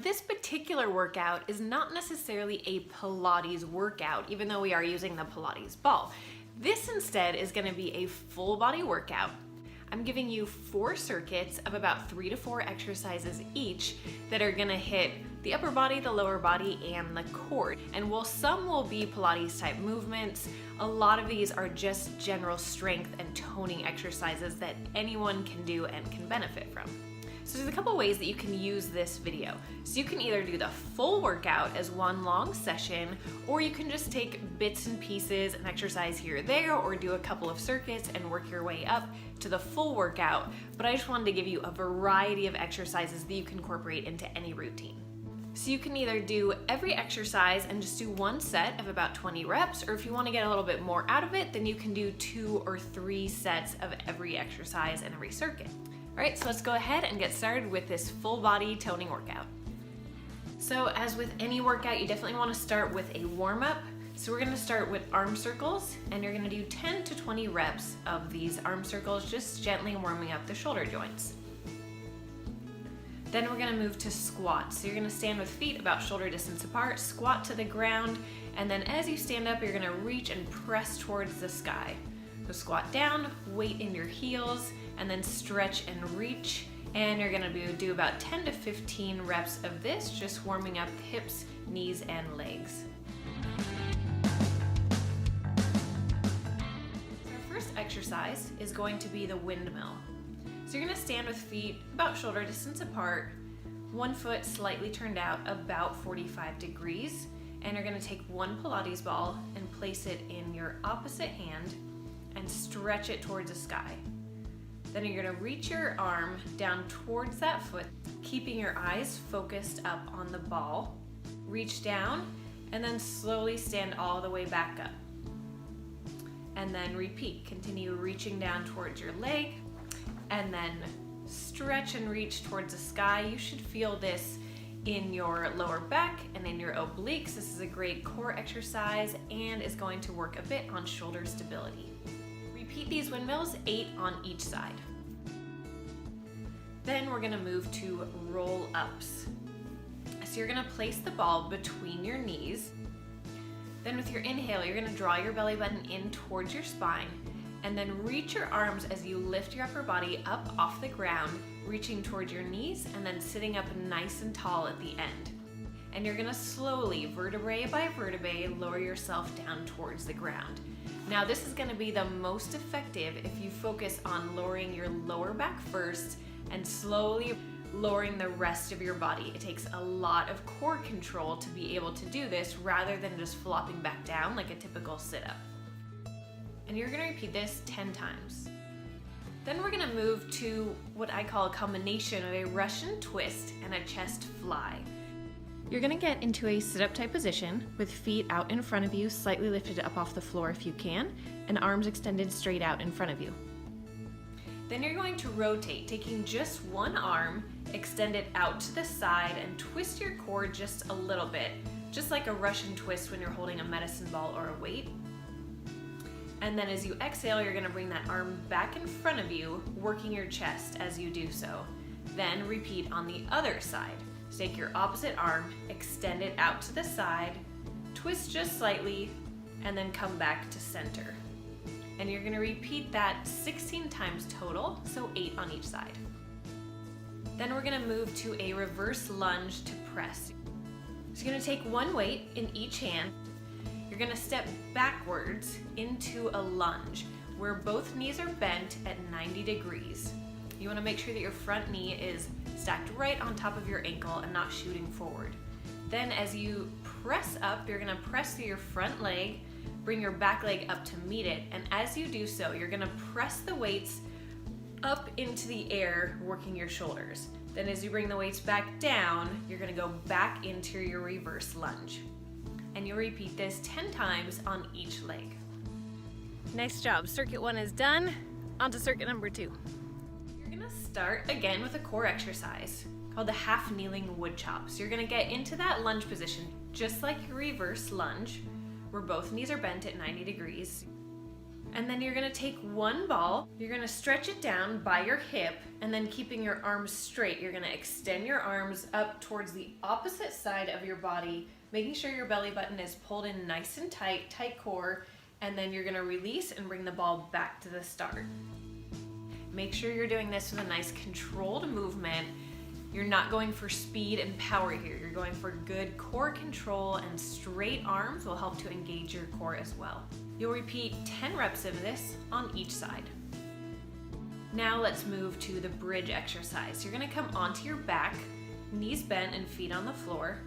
This particular workout is not necessarily a Pilates workout, even though we are using the Pilates ball. This instead is going to be a full body workout. I'm giving you 4 circuits of about 3 to 4 exercises each that are going to hit the upper body, the lower body, and the core. And while some will be Pilates type movements, a lot of these are just general strength and toning exercises that anyone can do and can benefit from. So there's a couple ways that you can use this video. So you can either do the full workout as one long session, or you can just take bits and pieces and exercise here or there, or do a couple of circuits and work your way up to the full workout. But I just wanted to give you a variety of exercises that you can incorporate into any routine. So you can either do every exercise and just do one set of about 20 reps, or if you want to get a little bit more out of it, then you can do 2 or 3 sets of every exercise and every circuit. All right, so let's go ahead and get started with this full body toning workout. So as with any workout, you definitely want to start with a warm-up. So we're going to start with arm circles, and you're going to do 10 to 20 reps of these arm circles, just gently warming up the shoulder joints. Then we're going to move to squats. So you're going to stand with feet about shoulder distance apart, squat to the ground, and then as you stand up, you're going to reach and press towards the sky. So squat down, weight in your heels, and then stretch and reach. And you're going to do about 10 to 15 reps of this, just warming up the hips, knees, and legs. So our first exercise is going to be the windmill. So you're going to stand with feet about shoulder distance apart, one foot slightly turned out about 45 degrees, and you're going to take one Pilates ball and place it in your opposite hand and stretch it towards the sky. Then you're going to reach your arm down towards that foot, keeping your eyes focused up on the ball. Reach down and then slowly stand all the way back up. And then repeat. Continue reaching down towards your leg and then stretch and reach towards the sky. You should feel this in your lower back and in your obliques. This is a great core exercise and is going to work a bit on shoulder stability. Repeat these windmills 8 on each side. Then we're going to move to roll-ups. So you're going to place the ball between your knees. Then with your inhale, you're going to draw your belly button in towards your spine, and then reach your arms as you lift your upper body up off the ground, reaching towards your knees and then sitting up nice and tall at the end. And you're going to slowly, vertebrae by vertebrae, lower yourself down towards the ground. Now this is going to be the most effective if you focus on lowering your lower back first and slowly lowering the rest of your body. It takes a lot of core control to be able to do this rather than just flopping back down like a typical sit-up. And you're going to repeat this 10 times. Then we're going to move to what I call a combination of a Russian twist and a chest fly. You're going to get into a sit-up type position with feet out in front of you, slightly lifted up off the floor if you can, and arms extended straight out in front of you. Then you're going to rotate, taking just one arm, extend it out to the side, and twist your core just a little bit, just like a Russian twist when you're holding a medicine ball or a weight. And then as you exhale, you're going to bring that arm back in front of you, working your chest as you do so. Then repeat on the other side. So take your opposite arm, extend it out to the side, twist just slightly, and then come back to center. And you're going to repeat that 16 times total, so 8 on each side. Then we're going to move to a reverse lunge to press. So you're going to take one weight in each hand. You're going to step backwards into a lunge where both knees are bent at 90 degrees. You want to make sure that your front knee is stacked right on top of your ankle and not shooting forward. Then as you press up, you're going to press through your front leg, bring your back leg up to meet it, and as you do so, you're going to press the weights up into the air, working your shoulders. Then as you bring the weights back down, you're going to go back into your reverse lunge. And you'll repeat this 10 times on each leg. Nice job. Circuit 1 is done. On to circuit number 2. Start again with a core exercise called the half kneeling wood chop. So you're going to get into that lunge position just like your reverse lunge where both knees are bent at 90 degrees. And then you're gonna take one ball, you're gonna stretch it down by your hip, and then keeping your arms straight, you're gonna extend your arms up towards the opposite side of your body, making sure your belly button is pulled in nice and tight, tight core, and then you're gonna release and bring the ball back to the start. Make sure you're doing this with a nice controlled movement. You're not going for speed and power here. You're going for good core control, and straight arms will help to engage your core as well. You'll repeat 10 reps of this on each side. Now let's move to the bridge exercise. You're gonna come onto your back, knees bent and feet on the floor.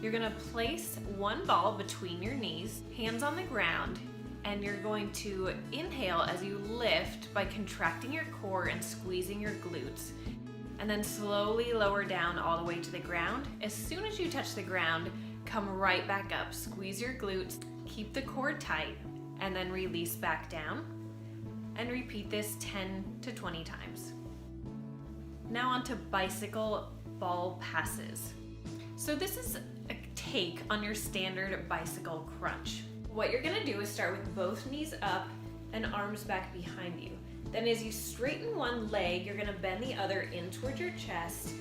You're gonna place one ball between your knees, hands on the ground, and you're going to inhale as you lift by contracting your core and squeezing your glutes. And then slowly lower down all the way to the ground. As soon as you touch the ground, come right back up. Squeeze your glutes, keep the core tight, and then release back down. And repeat this 10 to 20 times. Now on to bicycle ball passes. So this is a take on your standard bicycle crunch. What you're gonna do is start with both knees up and arms back behind you. Then as you straighten one leg, you're gonna bend the other in towards your chest,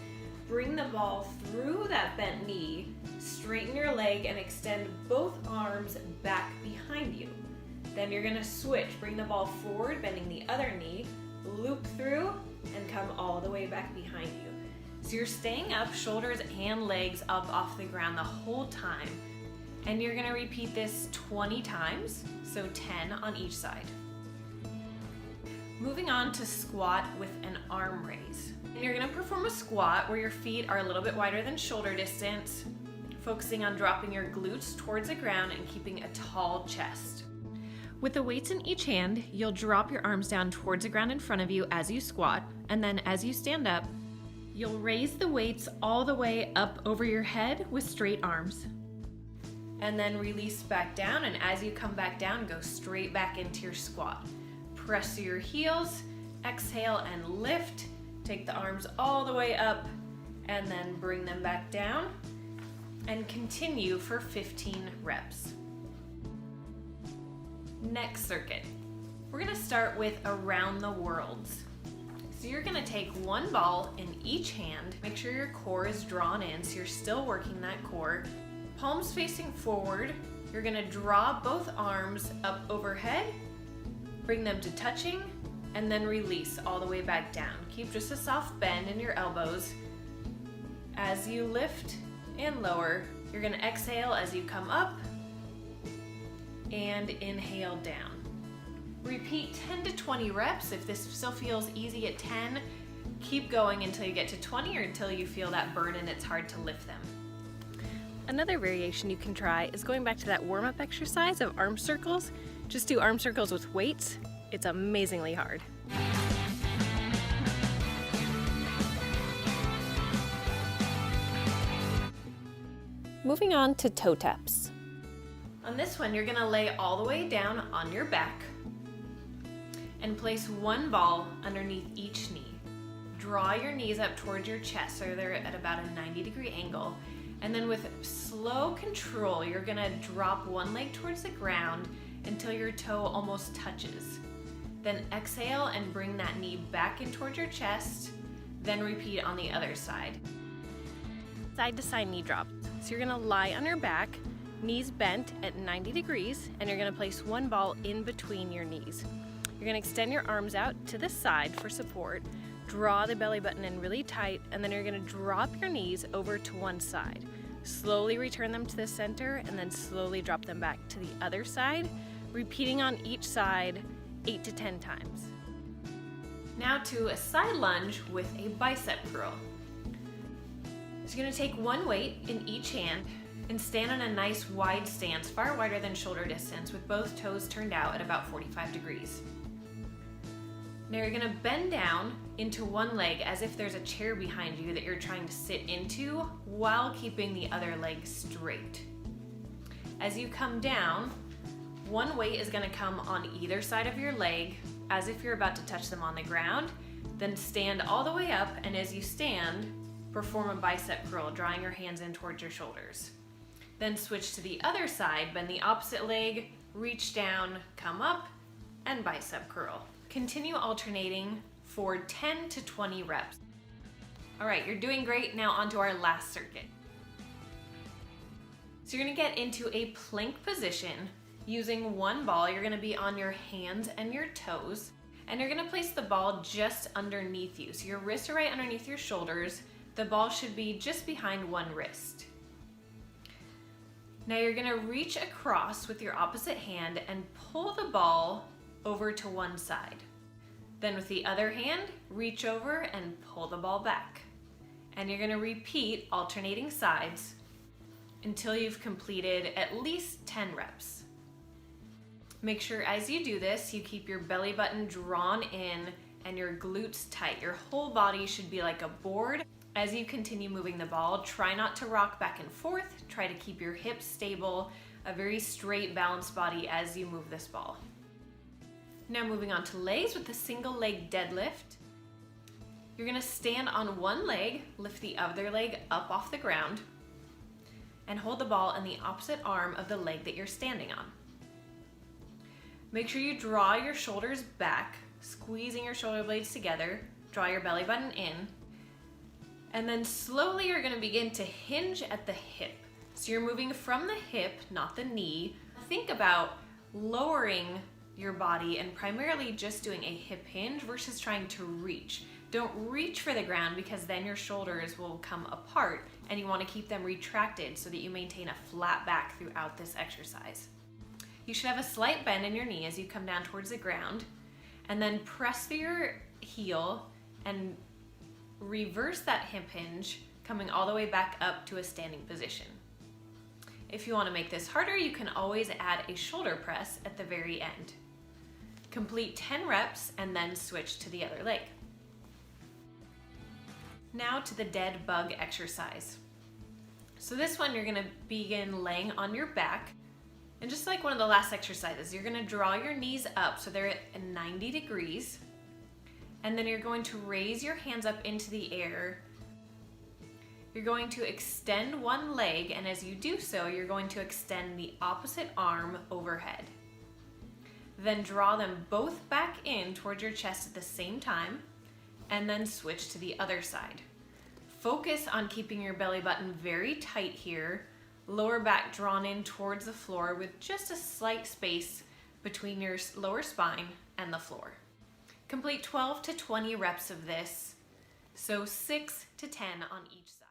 bring the ball through that bent knee, straighten your leg and extend both arms back behind you. Then you're gonna switch, bring the ball forward, bending the other knee, loop through, and come all the way back behind you. So you're staying up, shoulders and legs up off the ground the whole time. And you're gonna repeat this 20 times, so 10 on each side. Moving on to squat with an arm raise. And you're gonna perform a squat where your feet are a little bit wider than shoulder distance, focusing on dropping your glutes towards the ground and keeping a tall chest. With the weights in each hand, you'll drop your arms down towards the ground in front of you as you squat, and then as you stand up, you'll raise the weights all the way up over your head with straight arms. And then release back down, and as you come back down, go straight back into your squat. Press through your heels, exhale and lift. Take the arms all the way up and then bring them back down, and continue for 15 reps. Next circuit, we're gonna start with around the worlds. So you're gonna take one ball in each hand, make sure your core is drawn in so you're still working that core. Palms facing forward, you're gonna draw both arms up overhead, bring them to touching, and then release all the way back down. Keep just a soft bend in your elbows. As you lift and lower, you're gonna exhale as you come up and inhale down. Repeat 10 to 20 reps. If this still feels easy at 10, keep going until you get to 20 or until you feel that burn and it's hard to lift them. Another variation you can try is going back to that warm-up exercise of arm circles. Just do arm circles with weights. It's amazingly hard. Moving on to toe taps. On this one, you're gonna lay all the way down on your back and place one ball underneath each knee. Draw your knees up towards your chest so they're at about a 90-degree angle. And then with slow control, you're gonna drop one leg towards the ground until your toe almost touches. Then exhale and bring that knee back in towards your chest, then repeat on the other side. Side to side knee drop. So you're gonna lie on your back, knees bent at 90 degrees, and you're gonna place one ball in between your knees. You're gonna extend your arms out to the side for support, draw the belly button in really tight, and then you're gonna drop your knees over to one side. Slowly return them to the center, and then slowly drop them back to the other side, repeating on each side 8 to 10 times. Now to a side lunge with a bicep curl. So you're gonna take one weight in each hand and stand in a nice wide stance, far wider than shoulder distance, with both toes turned out at about 45 degrees. Now you're gonna bend down into one leg as if there's a chair behind you that you're trying to sit into while keeping the other leg straight. As you come down, one weight is gonna come on either side of your leg as if you're about to touch them on the ground. Then stand all the way up, and as you stand, perform a bicep curl, drawing your hands in towards your shoulders. Then switch to the other side, bend the opposite leg, reach down, come up, and bicep curl. Continue alternating for 10 to 20 reps. All right, you're doing great. Now onto our last circuit. So you're gonna get into a plank position. Using one ball, you're gonna be on your hands and your toes, and you're gonna place the ball just underneath you. So your wrists are right underneath your shoulders. The ball should be just behind one wrist. Now you're gonna reach across with your opposite hand and pull the ball over to one side. Then with the other hand, reach over and pull the ball back. And you're gonna repeat alternating sides until you've completed at least 10 reps. Make sure as you do this, you keep your belly button drawn in and your glutes tight. Your whole body should be like a board. As you continue moving the ball, try not to rock back and forth. Try to keep your hips stable, a very straight, balanced body as you move this ball. Now moving on to legs with a single leg deadlift. You're gonna stand on one leg, lift the other leg up off the ground, and hold the ball in the opposite arm of the leg that you're standing on. Make sure you draw your shoulders back, squeezing your shoulder blades together, draw your belly button in, and then slowly you're gonna begin to hinge at the hip. So you're moving from the hip, not the knee. Think about lowering your body and primarily just doing a hip hinge versus trying to reach. Don't reach for the ground because then your shoulders will come apart and you want to keep them retracted so that you maintain a flat back throughout this exercise. You should have a slight bend in your knee as you come down towards the ground, and then press through your heel and reverse that hip hinge, coming all the way back up to a standing position. If you want to make this harder, you can always add a shoulder press at the very end. Complete 10 reps and then switch to the other leg. Now to the dead bug exercise. So this one, you're gonna begin laying on your back. And just like one of the last exercises, you're gonna draw your knees up so they're at 90 degrees. And then you're going to raise your hands up into the air. You're going to extend one leg, and as you do so, you're going to extend the opposite arm overhead. Then draw them both back in towards your chest at the same time, and then switch to the other side. Focus on keeping your belly button very tight here, lower back drawn in towards the floor with just a slight space between your lower spine and the floor. Complete 12 to 20 reps of this, so 6 to 10 on each side.